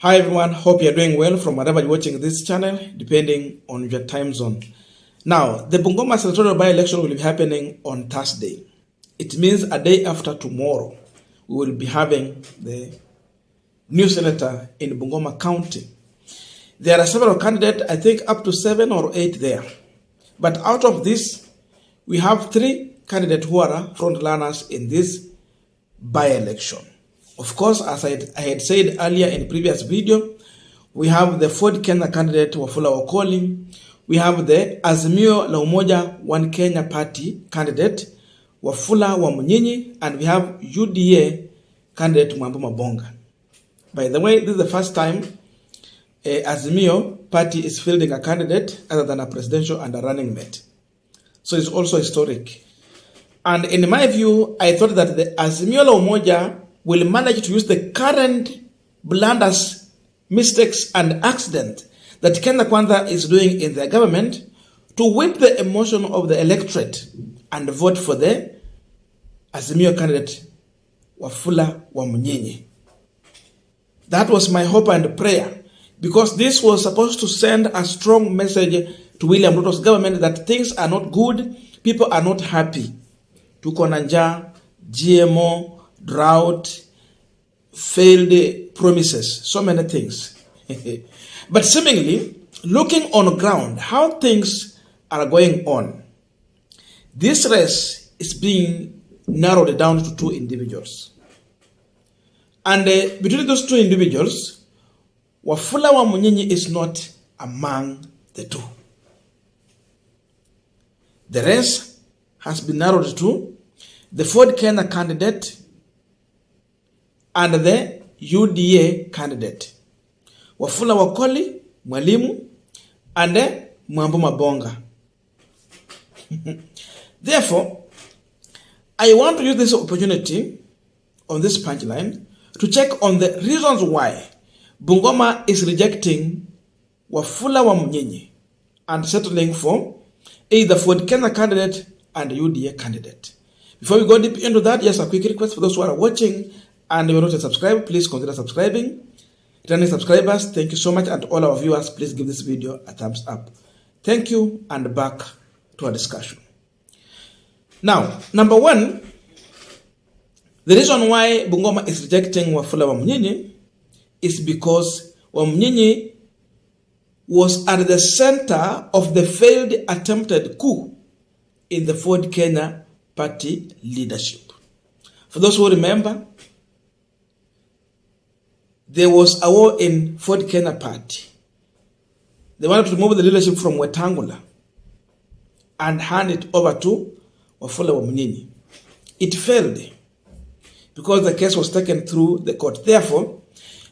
Hi everyone, hope you're doing well from wherever you're watching this channel, depending on your time zone. Now, the Bungoma senatorial by-election will be happening on Thursday. It means a day after tomorrow, we will be having the new senator in Bungoma County. There are several candidates, I think up to 7 or 8 there. But out of this, we have 3 candidates who are frontrunners in this by-election. Of course, as I had said earlier in the previous video, we have the Ford Kenya candidate Wafula Wakoli, we have the Azimio la Umoja One Kenya Party candidate Wafula Wamunyinyi, and we have UDA candidate Mwambu. By the way, this is the first time Azimio party is fielding a candidate other than a presidential and a running mate. So it's also historic. And in my view, I thought that the Azimio la Umoja will manage to use the current blunders, mistakes, and accident that Kenya Kwanza is doing in their government to whip the emotion of the electorate and vote for the Azimio candidate, Wafula Wamunyinyi. That was my hope and prayer, because this was supposed to send a strong message to William Ruto's government that things are not good, people are not happy. Tuko na njaa, GMO, drought, failed promises, so many things. But seemingly, looking on ground, how things are going on, this race is being narrowed down to 2 individuals. And between those 2 individuals, Wafula Wamunyinyi is not among the 2. The race has been narrowed to the Ford Kenya candidate and the UDA candidate, Wafula Wakoli, Mwalimu, and Mwambu. Therefore, I want to use this opportunity on this punchline to check on the reasons why Bungoma is rejecting Wafula Wamunyinyi and settling for either Ford Kenya candidate and UDA candidate. Before we go deep into that, just a quick request for those who are watching and you are not subscribed, please consider subscribing. Returning subscribers, thank you so much, and all our viewers, please give this video a thumbs up. Thank you, and back to our discussion. Now, number 1, the reason why Bungoma is rejecting Wafula Wamunyinyi is because Wamunyinyi was at the center of the failed attempted coup in the Ford Kenya party leadership. For those who remember, there was a war in Ford Kenya party. They wanted to remove the leadership from Wetangula and hand it over to Wafula Wamunyinyi. It failed because the case was taken through the court. Therefore,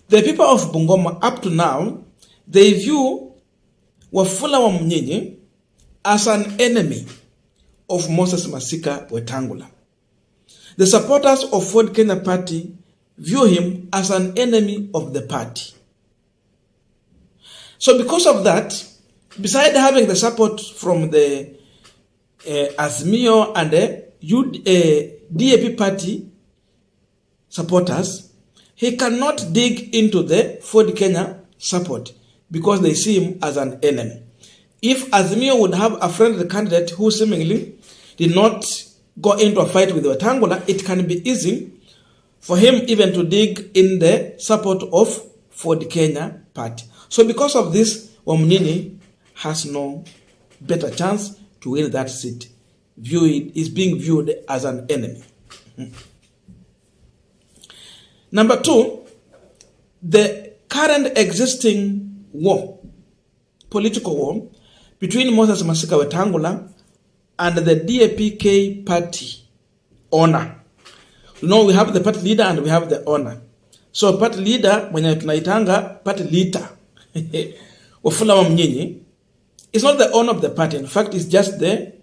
the people of Bungoma up to now, they view Wafula Wamunyinyi as an enemy of Moses Masika Wetangula. The supporters of Ford Kenya party view him as an enemy of the party. So because of that, besides having the support from the Azimio and the DAP party supporters, he cannot dig into the Ford Kenya support because they see him as an enemy. If Azimio would have a friendly candidate who seemingly did not go into a fight with Wetangula, it can be easy for him even to dig in the support of Ford Kenya party. So because of this, Wamunyinyi has no better chance to win that seat. Is being viewed as an enemy. Number 2, the current existing war, political war, between Moses Masika Wetangula and the DAPK party owner. You know, we have the party leader and we have the owner. So party leader, mwenye tunaitanga party leader, Wafula Wamunyinyi, is not the owner of the party. In fact, it's just the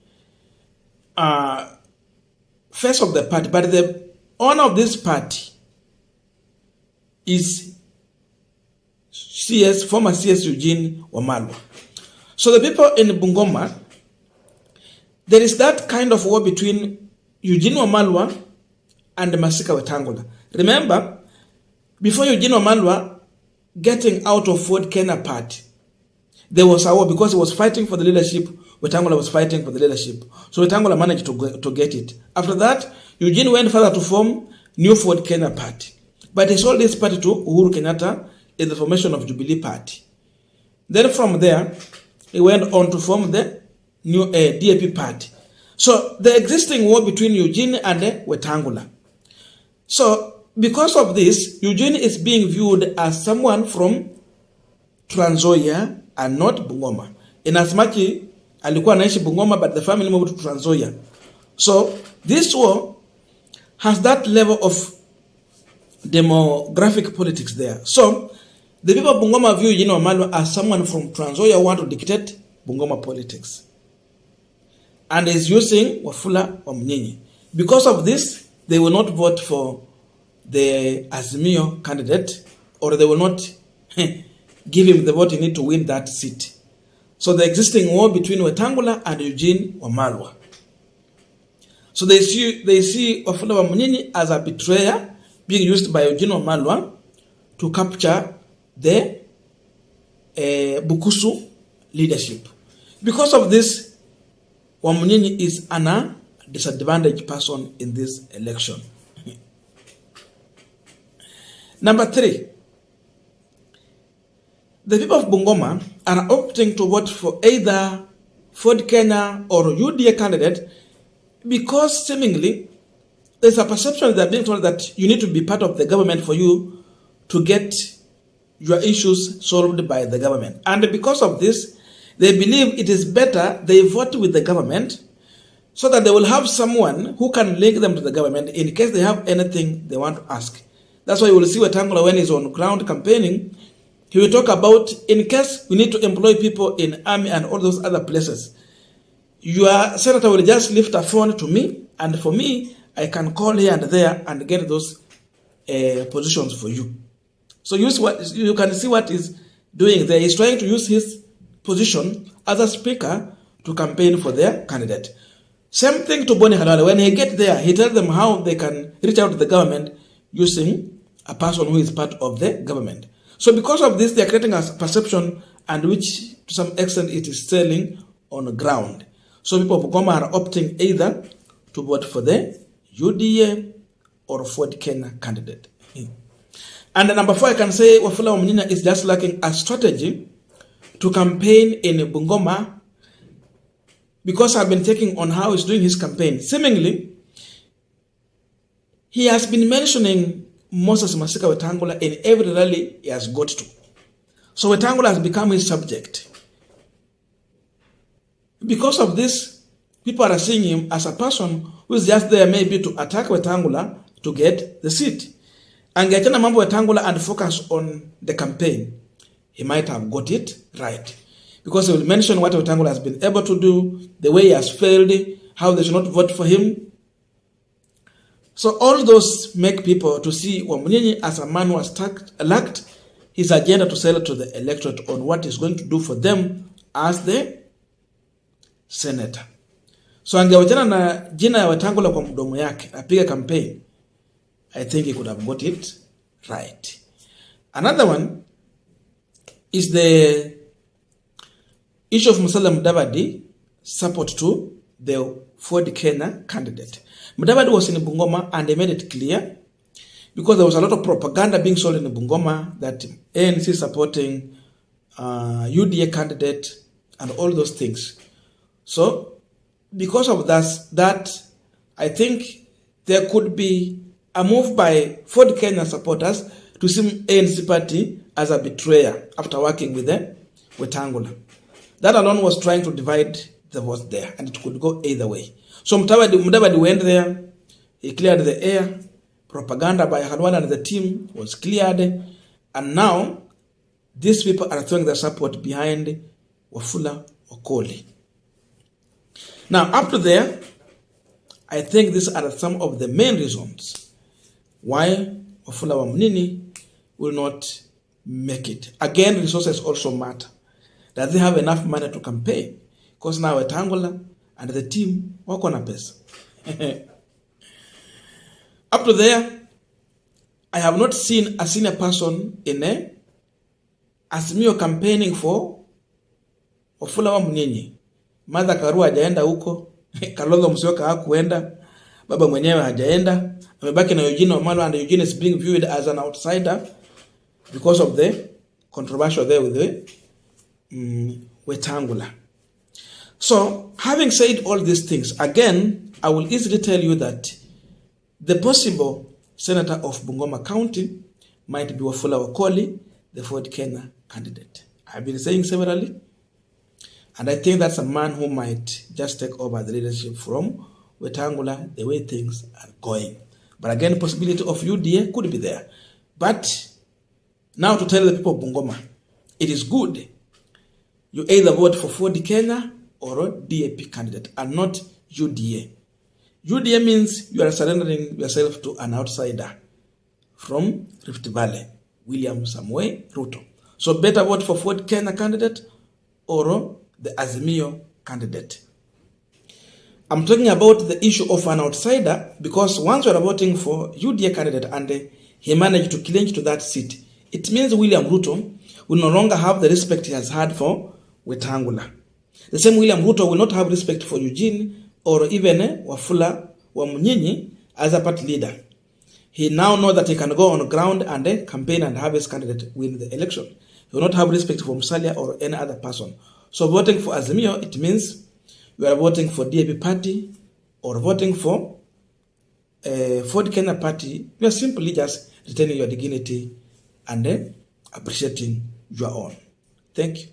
face of the party. But the owner of this party is former CS Eugene Wamalwa. So the people in Bungoma, there is that kind of war between Eugene Wamalwa and Masika Wetangula. Remember, before Eugene Wamalwa getting out of Ford Kenya party, there was a war because he was fighting for the leadership. Wetangula was fighting for the leadership. So Wetangula managed to get it. After that, Eugene went further to form New Ford Kenya party. But he sold this party to Uhuru Kenyatta in the formation of Jubilee Party. Then from there, he went on to form the new DAP party. So the existing war between Eugene and Wetangula. So because of this, Eugene is being viewed as someone from Trans Nzoia and not Bungoma. In as much alikuwa anaishi Bungoma, but the family moved to Trans Nzoia. So this war has that level of demographic politics there. So the people of Bungoma view Eugene Wamalwa as someone from Trans Nzoia who want to dictate Bungoma politics, and is using Wafula Wamunyinyi. Because of this, they will not vote for the Azimio candidate, or they will not give him the vote he need to win that seat. So the existing war between Wetangula and Eugene Wamalwa. So they see Wafula Wamunyinyi as a betrayer being used by Eugene Wamalwa to capture the Bukusu leadership. Because of this, Wamunyinyi is a disadvantaged person in this election. Number 3, the people of Bungoma are opting to vote for either Ford Kenya or UDA candidate because seemingly there's a perception that they're being told that you need to be part of the government for you to get your issues solved by the government. And because of this, they believe it is better they vote with the government so that they will have someone who can link them to the government in case they have anything they want to ask. That's why you will see Wetangula when he's on ground campaigning, he will talk about in case we need to employ people in army and all those other places. Your senator will just lift a phone to me, and for me, I can call here and there and get those positions for you. So you can see what he's doing there. He's trying to use his position as a speaker to campaign for their candidate. Same thing to Boni Halwale. When he gets there, he tells them how they can reach out to the government using a person who is part of the government. So because of this, they are creating a perception, and which to some extent it is selling on the ground. So people of Bungoma are opting either to vote for the UDA or Ford Kenya candidate. And number 4, I can say Wafula Wamunyinyi is just lacking a strategy to campaign in Bungoma, because I've been taking on how he's doing his campaign. Seemingly, he has been mentioning Moses Masika Wetangula in every rally he has got to. So Wetangula has become his subject. Because of this, people are seeing him as a person who is just there maybe to attack Wetangula to get the seat. And Angeachana mambo Wetangula and focus on the campaign. He might have got it right. Because he will mention what Wetangula has been able to do, the way he has failed, how they should not vote for him. So all those make people to see Wamunyinyi as a man who has lacked his agenda to sell to the electorate on what he's going to do for them as the senator. So angewachana na jina ya Wetangula kwa mdomo yake, apiga campaign, I think he could have got it right. Another one is the issue of Musalia Mudavadi support to the Ford Kenya candidate. Mudavadi was in Bungoma and they made it clear, because there was a lot of propaganda being sold in Bungoma that ANC is supporting UDA candidate and all those things. So because of that, I think there could be a move by Ford Kenya supporters to see ANC party as a betrayer after working with the Wetangula. That alone was trying to divide the votes there, and it could go either way. So Mudavadi went there, he cleared the air, propaganda by Halwale and the team was cleared, and now these people are throwing their support behind Wafula Wakoli. Now, up to there, I think these are some of the main reasons why Wafula Wamunyinyi will not make it. Again, resources also matter. Does they have enough money to campaign? Because now Wetangula and the team wako na pesa. Up to there, I have not seen a senior person in Azimio campaigning for Wafula Wamunyinyi. Martha Karua hajaenda huko, Kalonzo Musyoka hakuenda, baba mwenyewe hajaenda, amebaki na Eugene Wamalwa, and Eugene is being viewed as an outsider because of the controversial there with the Wetangula. So, having said all these things, again, I will easily tell you that the possible senator of Bungoma County might be Wafula Wakoli, the Ford Kenya candidate. I've been saying severally, and I think that's a man who might just take over the leadership from Wetangula the way things are going. But again, possibility of UDA could be there. But now to tell the people of Bungoma, it is good you either vote for Ford Kenya or a DAP candidate and not UDA. UDA means you are surrendering yourself to an outsider from Rift Valley, William Samoei Ruto. So better vote for Ford Kenya candidate or the Azimio candidate. I'm talking about the issue of an outsider because once you are voting for UDA candidate and he managed to clinch to that seat, it means William Ruto will no longer have the respect he has had for Wetangula. The same William Ruto will not have respect for Eugene or even Wafula Wamunyinyi as a party leader. He now knows that he can go on ground and campaign and have his candidate win the election. He will not have respect for Musalia or any other person. So voting for Azimio, it means you are voting for DAP party or voting for Ford Kenya party. You are simply just retaining your dignity and appreciating your own. Thank you.